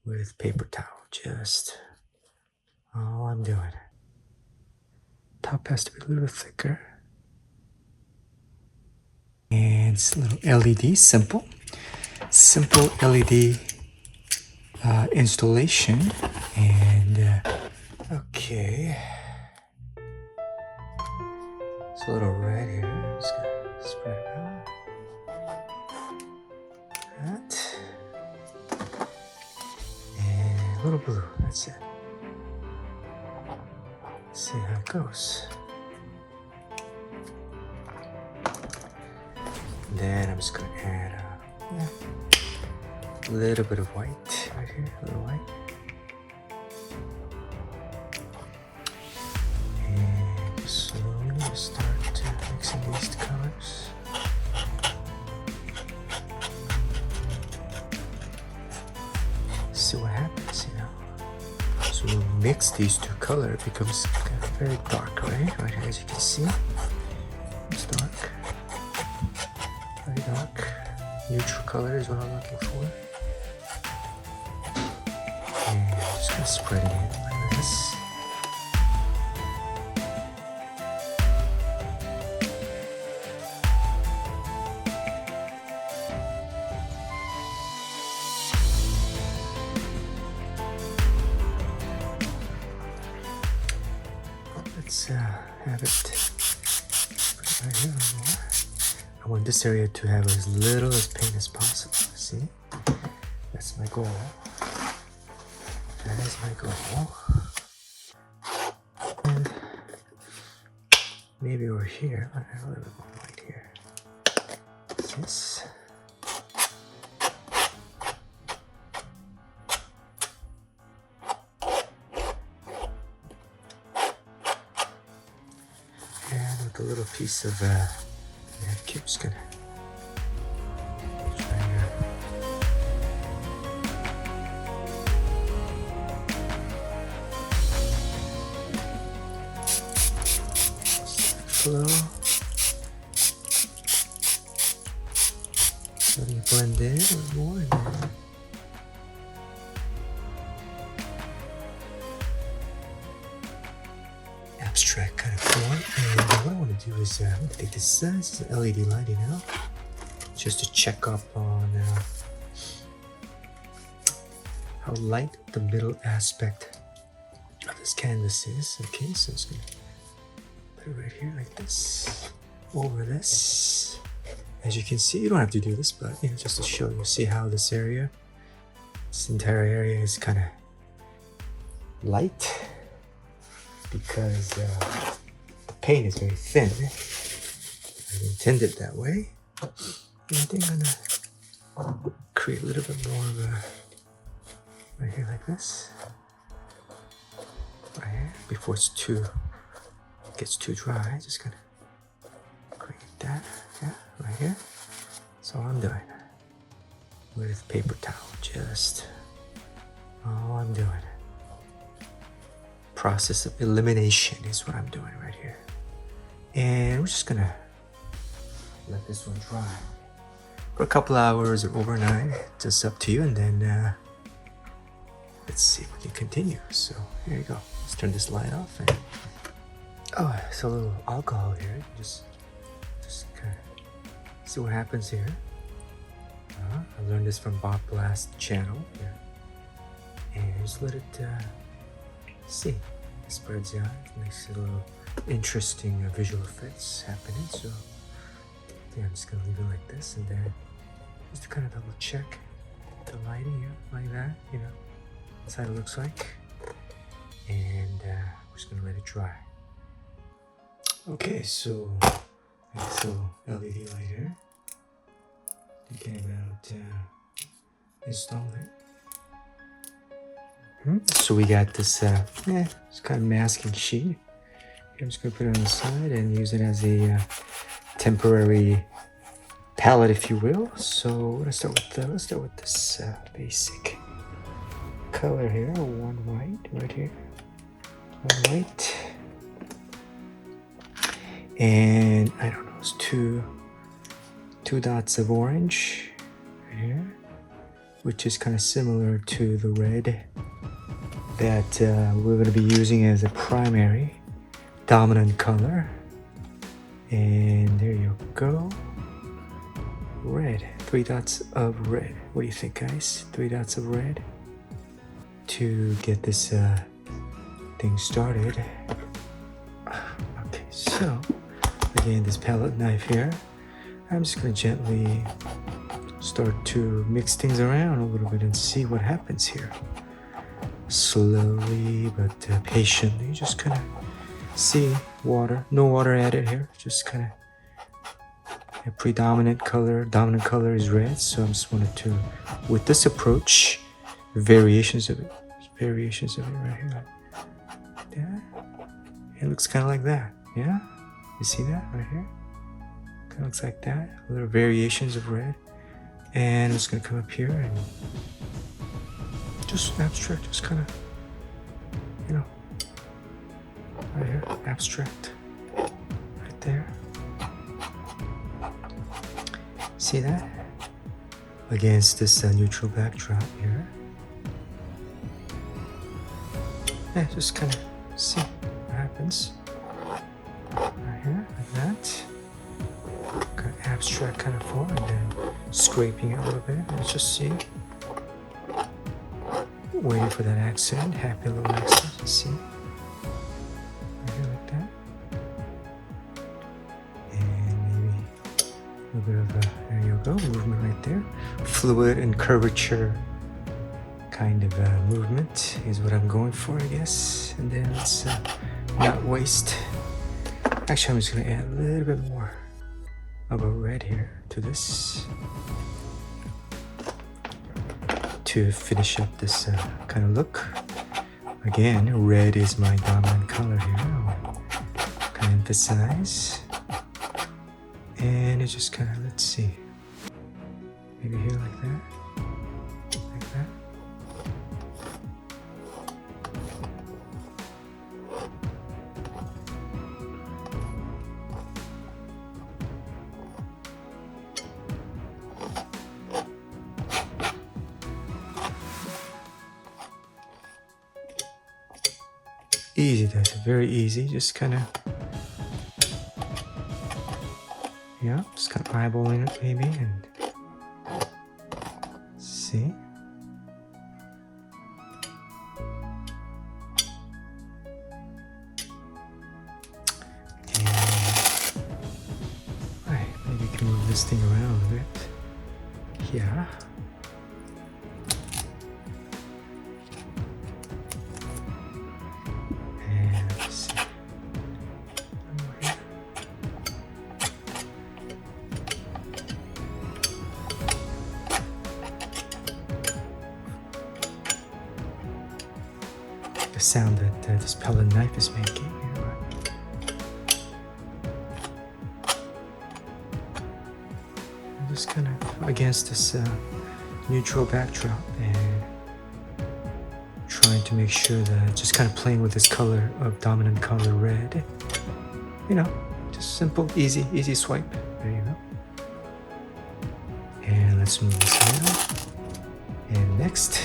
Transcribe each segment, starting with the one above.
with paper towel. Just all I'm doing. Top has to be a little bit thicker. And it's a little LED, simple LED installation. And okay, it's a little red here. I'm just gonna spread it out. That. And a little blue, that's it. Let's see how it goes. And then I'm just gonna add a little bit of white right here, a little white. And just slowly start mixing these colors. See what happens, you know. So we mix these two colors, it becomes kind of very dark, right? Right here, as you can see, it's dark, very dark. Neutral color is what I'm looking for. And I'm just gonna spread it in like this. Let's have it right here. I want this area to have as little as paint as possible. See? That's my goal. That is my goal. And maybe over here, I have a little bit more light here. Yes. And with a little piece of I'm just gonna try flow. Let me blend in a little more. And then abstract kind of form. And what I want to do is I'm going to take this is an LED lighting now, just to check up on how light the middle aspect of this canvas is. Okay, so I'm just going to put it right here like this, over this. As you can see, you don't have to do this, but you know, just to show you, see how this area, this entire area is kind of light because the paint is very thin. I intended that way. And I think I'm gonna create a little bit more of a right here like this. Right here, before it gets too dry, just gonna create that. Yeah, right here. That's all I'm doing. With paper towel, just all I'm doing. Process of elimination is what I'm doing right here. And we're just gonna let this one dry for a couple hours or overnight, just up to you. And then let's see if we can continue. So here you go. Let's turn this light off. And oh, it's a little alcohol here. Just kind of see what happens here. I learned this from Bob Blast's channel. Yeah. And just let it see. It spreads out. It makes it a little interesting visual effects happening. So yeah, I'm just gonna leave it like this, and then just to kind of double check the lighting here, like that. You know, that's how it looks like. And we're just gonna let it dry. Okay, so LED light here. Thinking about installing. So we got this it's kind of masking sheet. I'm just gonna put it on the side and use it as a temporary palette, if you will. So let's start with this basic color here. One white right here. One white. And I don't know, it's two dots of orange right here. which is kind of similar to the red that we're going to be using as a primary dominant color. And there you go. Red, 3 dots of red. What do you think, guys? 3 dots of red to get this thing started. Okay, so again, this palette knife here, I'm just going to gently start to mix things around a little bit and see what happens here. Slowly but patiently, just kind of see water, no water added here, just kind of a predominant color. Dominant color is red, so I just wanted to, with this approach, variations of it right here, like that. It looks kind of like that, yeah? You see that right here? Kind of looks like that, little variations of red. And I'm just gonna come up here and just abstract, just kind of, you know, right here, abstract, right there. See that? Against this neutral backdrop here. Yeah, just kind of see what happens. Right here, like that. Kind of abstract kind of form, and then scraping it a little bit. Let's just see. Waiting for that accent, happy little accent. See? Right here, like that. And maybe a little bit of there you go, movement right there. Fluid and curvature kind of movement is what I'm going for, I guess. And then let's not waste. Actually, I'm just going to add a little bit more of a red here to this to finish up this kind of look. Again, red is my dominant color here. I'll kind of emphasize. And it's just kind of, let's see, maybe here like that, like that. Easy, that's very easy, just kind of, yeah, just kind of eyeballing it maybe and see. And right, maybe you can move this thing around a bit. Yeah. And let's see. The sound that this palette knife is making. I'm just kind of against this neutral backdrop and trying to make sure that just kind of playing with this color of dominant color red. You know, just simple, easy swipe. There you go. And let's move this around. And next.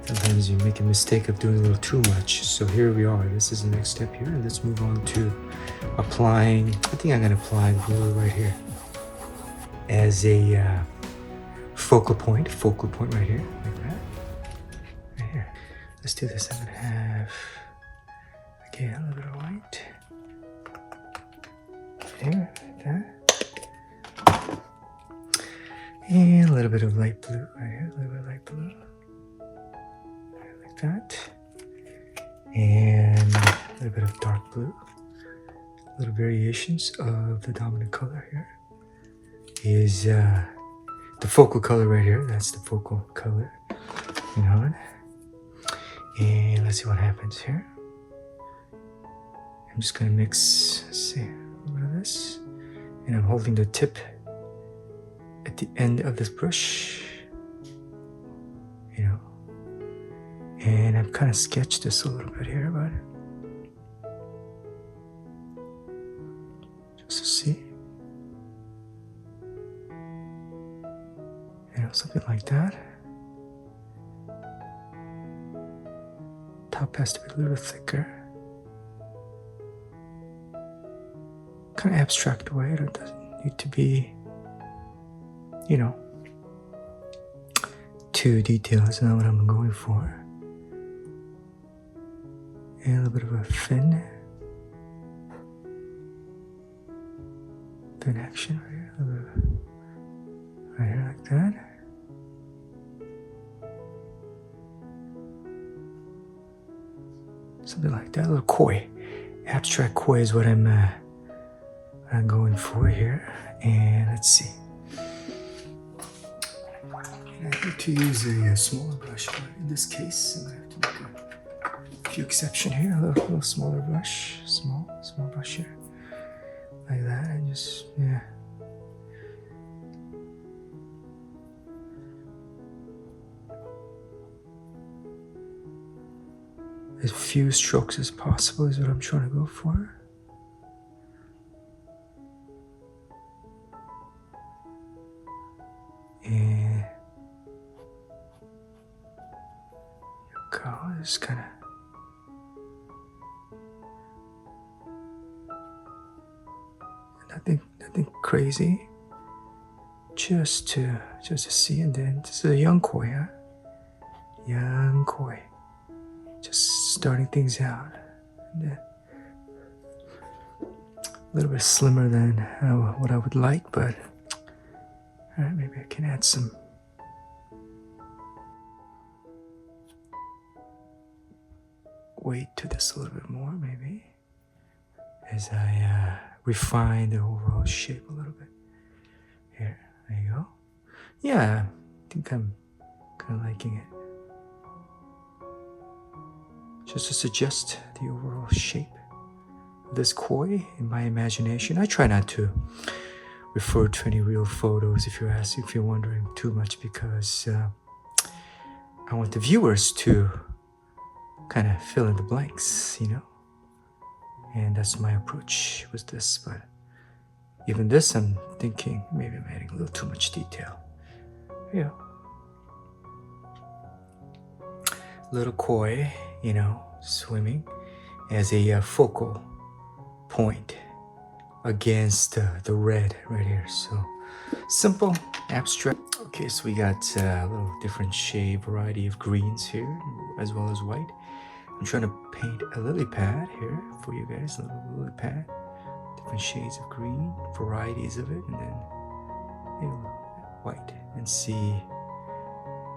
Sometimes you make a mistake of doing a little too much. So here we are. This is the next step here. And let's move on to applying. I think I'm going to apply blue right here as a focal point right here, like that. Right here. Let's do this. I'm going to have, again, a little bit of white. Here, like that. And a little bit of light blue right here. A little bit of light blue. That, and a little bit of dark blue, little variations of the dominant color here is the focal color right here. That's the focal color, you know. And let's see what happens here. I'm just gonna mix, let's see, a little bit of this, and I'm holding the tip at the end of this brush, you know. And I've kind of sketched this a little bit here, but just to see. something like that. Top has to be a little thicker. Kind of abstract way. It doesn't need to be, too detailed. That's not what I'm going for. And a little bit of a fin action right here. A little bit right here like that. Something like that. A little koi. Abstract koi is what I'm going for here. And let's see. I need to use a smaller brush, but in this case, I'm going to have to make a few exceptions here. A little smaller brush. Small brush here. Like that. And just, yeah. As few strokes as possible is what I'm trying to go for. And there you go. Just kind of nothing crazy. Just to see, and then this is a young koi, huh? Young koi. Just starting things out. And then a little bit slimmer than what I would like, but all right, maybe I can add some weight to this a little bit more, maybe, as I refine the overall shape a little bit. Here, there you go. Yeah, I think I'm kind of liking it. Just to suggest the overall shape of this koi in my imagination. I try not to refer to any real photos if you're wondering too much, because I want the viewers to kind of fill in the blanks, and that's my approach with this. But even this, I'm thinking maybe I'm adding a little too much detail. Yeah, little koi, swimming as a focal point against the red right here. So simple, abstract. Okay, so we got a little different shade variety of greens here, as well as white. I'm trying to paint a lily pad here for you guys, a little lily pad. Different shades of green, varieties of it, and then white, and see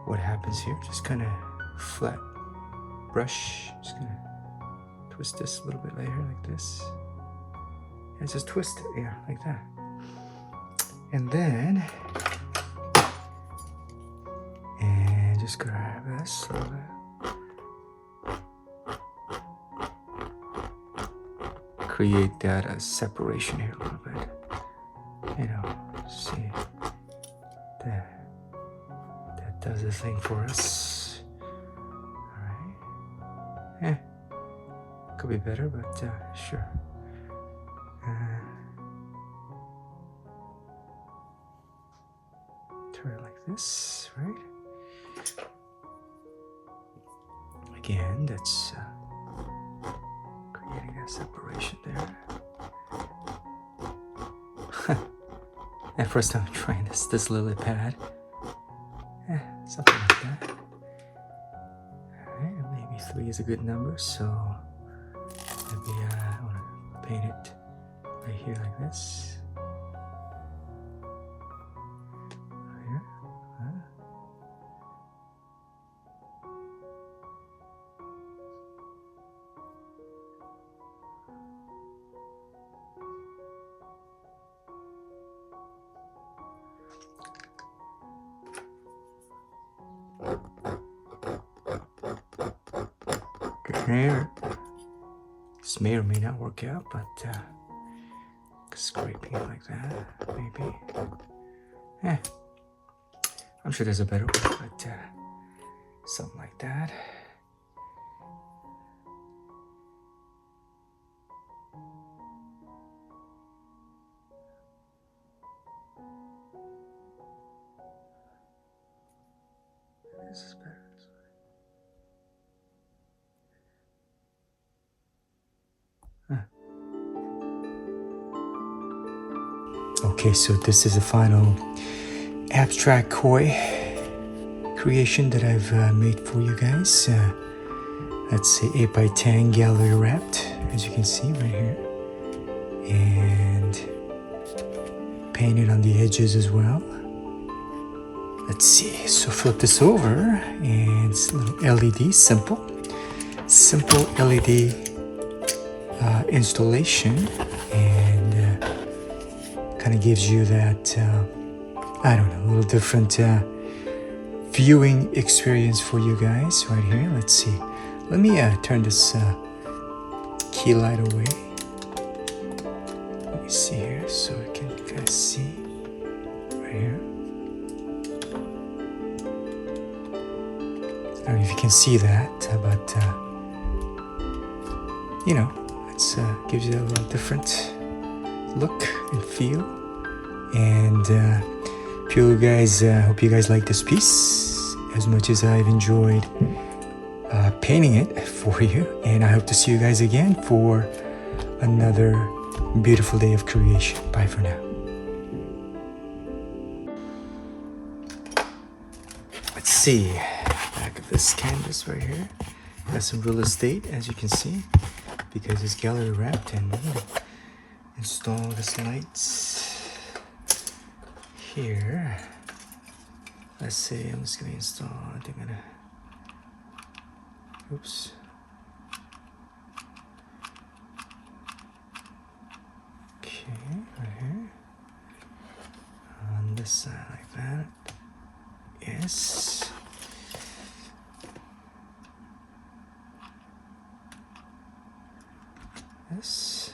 what happens here. Just kind of flat brush. Just gonna twist this a little bit later, like this. And just twist it, yeah, like that. And then, just grab this a little bit. Create that separation here a little bit. See that does the thing for us. All right. Could be better, but sure. Turn it like this, right? Again, that's creating that separation there. And first time trying this lily pad. Something like that. Alright, maybe 3 is a good number, so maybe I want to paint it right here like this. Here. Here. This may or may not work out, but scraping it like that, maybe. I'm sure there's a better way, but something like that. This is better. Okay, so this is the final abstract koi creation that I've made for you guys. That's a 8x10 gallery wrapped, as you can see right here, and painted on the edges as well. Let's see, so flip this over, and it's a little LED, simple LED installation, and kind of gives you that, I don't know, a little different viewing experience for you guys right here. Let's see. Let me turn this key light away. Let me see here so I can kind of see right here. I don't know if you can see that, but you know, it gives you a little different look and feel. And hope you guys like this piece as much as I've enjoyed painting it for you. And I hope to see you guys again for another beautiful day of creation. Bye for now. Let's see, back of this canvas right here, got some real estate, as you can see, because it's gallery wrapped. And I'm gonna install this lights here. Let's see, I'm just gonna install, I think I'm gonna, oops. Okay, right here. On this side like that. Yes. Yes.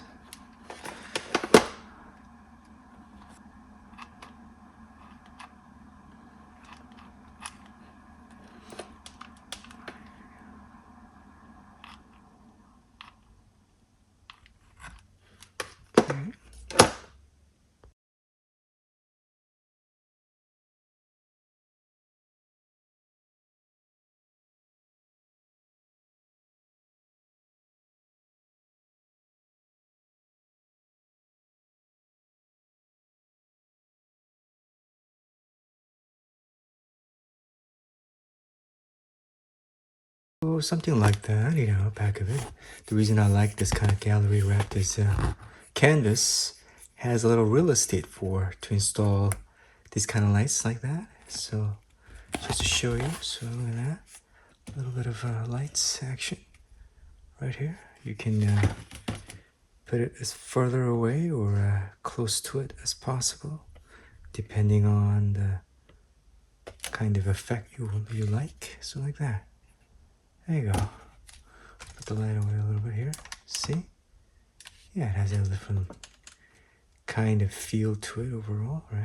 So something like that, you know, back of it. The reason I like this kind of gallery wrapped is canvas has a little real estate to install these kind of lights like that. So just to show you, so look at that, a little bit of lights action right here. You can put it as further away or close to it as possible, depending on the kind of effect you like. So like that. There you go. Put the light away a little bit here. See? Yeah, it has a different kind of feel to it overall, right?